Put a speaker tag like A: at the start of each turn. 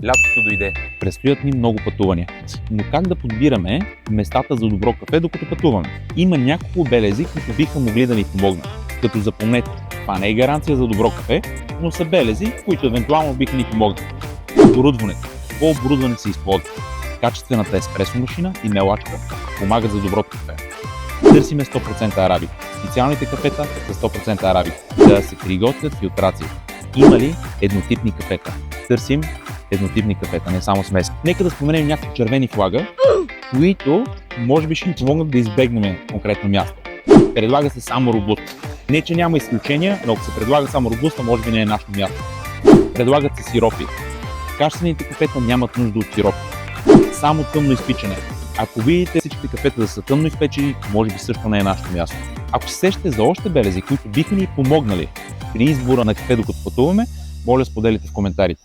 A: Лятото дойде. Предстоят ни много пътувания. Но как да подбираме местата за добро кафе, докато пътуваме? Има няколко белези, които биха могли да ни помогнат. Като запомнете, това не е гаранция за добро кафе, но са белези, които евентуално биха ни помогнат. Оборудването. Какво оборудване се използва? Качествената еспресо машина и мелачка помагат за доброто кафе. Търсиме 100% арабик. Специалните кафета са 100% арабик. Да се приготвят филтрации. Има ли еднотипни кафета? Търсим еднотипни кафета, не само смеси. Нека да споменем някакви червени флага, които може би ще ни помогнат да избегнем конкретно място. Предлага се само робуст. Не, че няма изключения, но ако се предлага само робуста, може би не е нашето място. Предлагат се сиропи. Качествените кафета нямат нужда от сиропи. Само тъмно изпичане. Ако видите всичките кафета да са тъмно изпечени, може би също не е нашето място. Ако се сещате за още белези, които биха ни помогнали при избора на кафе докато пътуваме, моля споделите в коментарите.